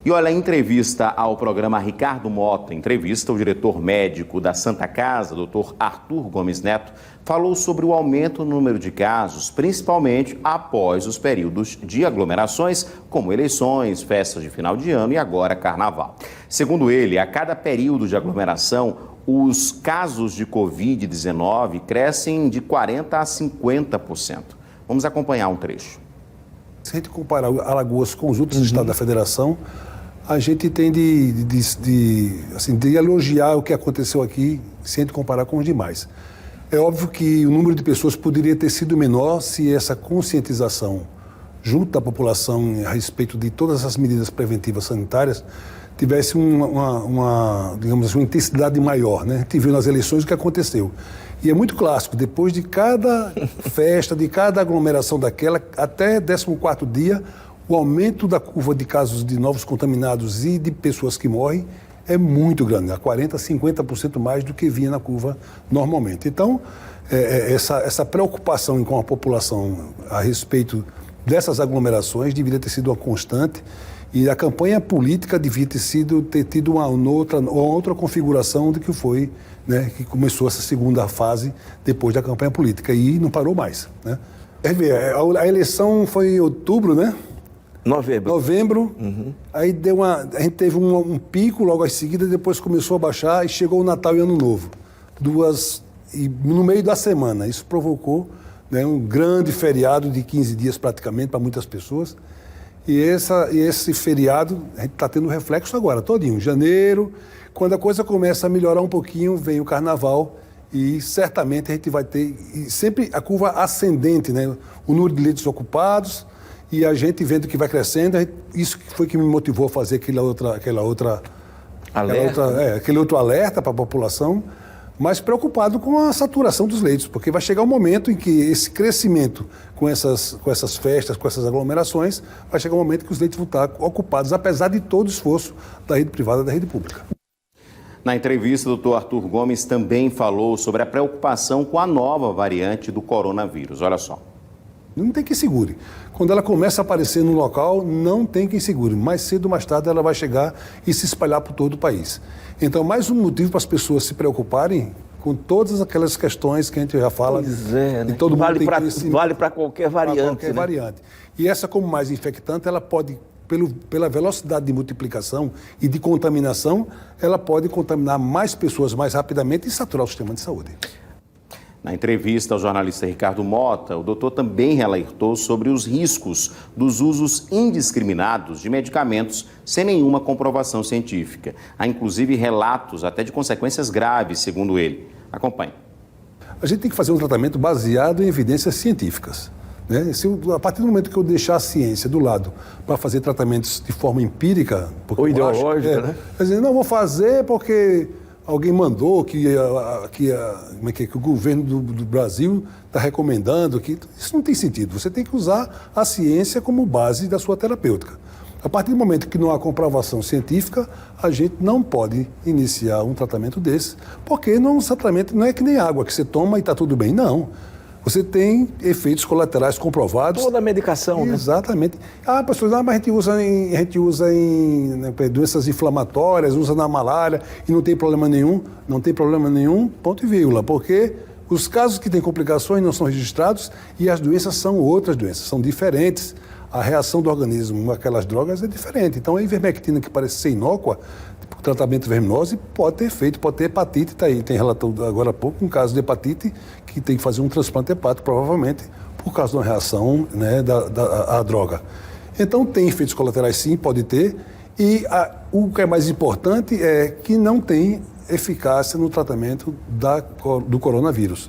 E olha, em entrevista ao programa Ricardo Mota, entrevista, o diretor médico da Santa Casa, Dr. Arthur Gomes Neto, falou sobre o aumento no número de casos, principalmente após os períodos de aglomerações, como eleições, festas de final de ano e agora carnaval. Segundo ele, a cada período de aglomeração, os casos de Covid-19 crescem de 40% a 50%. Vamos acompanhar um trecho. Se a gente comparar Alagoas com os outros estados da federação, a gente tem de elogiar o que aconteceu aqui, se a gente comparar com os demais. É óbvio que o número de pessoas poderia ter sido menor se essa conscientização junto da população a respeito de todas as medidas preventivas sanitárias tivesse digamos assim, uma intensidade maior, né? A gente viu nas eleições o que aconteceu. E é muito clássico, depois de cada festa, de cada aglomeração daquela, até 14º dia, o aumento da curva de casos de novos contaminados e de pessoas que morrem é muito grande, a 40%, 50% mais do que vinha na curva normalmente. Então, essa preocupação com a população a respeito dessas aglomerações deveria ter sido uma constante e a campanha política devia ter tido uma outra configuração do que foi, né, que começou essa segunda fase depois da campanha política e não parou mais, né? A eleição foi em outubro, né? Novembro. Aí a gente teve um pico logo em seguida, depois começou a baixar e chegou o Natal e Ano Novo. No meio da semana. Isso provocou, né, um grande feriado de 15 dias praticamente para muitas pessoas. E esse feriado, a gente está tendo reflexo agora, todinho. Janeiro, quando a coisa começa a melhorar um pouquinho, vem o Carnaval e certamente a gente vai ter sempre a curva ascendente, né? O número de leitos ocupados, e a gente vendo que vai crescendo, isso foi que me motivou a fazer aquele outro alerta para a população, mas preocupado com a saturação dos leitos, porque vai chegar um momento em que esse crescimento com essas festas, com essas aglomerações, vai chegar um momento que os leitos vão estar ocupados, apesar de todo o esforço da rede privada e da rede pública. Na entrevista, o Dr. Arthur Gomes também falou sobre a preocupação com a nova variante do coronavírus. Olha só. Não tem quem segure. Quando ela começa a aparecer no local, não tem quem segure. Mais cedo ou mais tarde ela vai chegar e se espalhar por todo o país. Então, mais um motivo para as pessoas se preocuparem com todas aquelas questões que a gente já fala. Pois é, né? E todo mundo vale para qualquer variante. Variante. E essa, como mais infectante, ela pode, pela velocidade de multiplicação e de contaminação, ela pode contaminar mais pessoas mais rapidamente e saturar o sistema de saúde. Na entrevista ao jornalista Ricardo Mota, o doutor também alertou sobre os riscos dos usos indiscriminados de medicamentos sem nenhuma comprovação científica. Há inclusive relatos até de consequências graves, segundo ele. Acompanhe. A gente tem que fazer um tratamento baseado em evidências científicas, né? A partir do momento que eu deixar a ciência do lado para fazer tratamentos de forma empírica... Ou ideológica, né? Quer dizer, não vou fazer porque... Alguém mandou que o governo do Brasil está recomendando que... Isso não tem sentido. Você tem que usar a ciência como base da sua terapêutica. A partir do momento que não há comprovação científica, a gente não pode iniciar um tratamento desse, porque um tratamento não é que nem água, que você toma e está tudo bem. Não. Você tem efeitos colaterais comprovados. Toda a medicação, né? Exatamente. Pastor, mas a gente usa em doenças inflamatórias, usa na malária e não tem problema nenhum. Não tem problema nenhum, ponto e vírgula, porque os casos que têm complicações não são registrados e as doenças são outras doenças, são diferentes. A reação do organismo com aquelas drogas é diferente. Então, a ivermectina, que parece ser inócua, tratamento de verminose, pode ter efeito, pode ter hepatite, está aí. Tem relato agora há pouco um caso de hepatite que tem que fazer um transplante hepático, provavelmente, por causa de uma reação, né, à droga. Então, tem efeitos colaterais sim, pode ter, e o que é mais importante é que não tem eficácia no tratamento do coronavírus.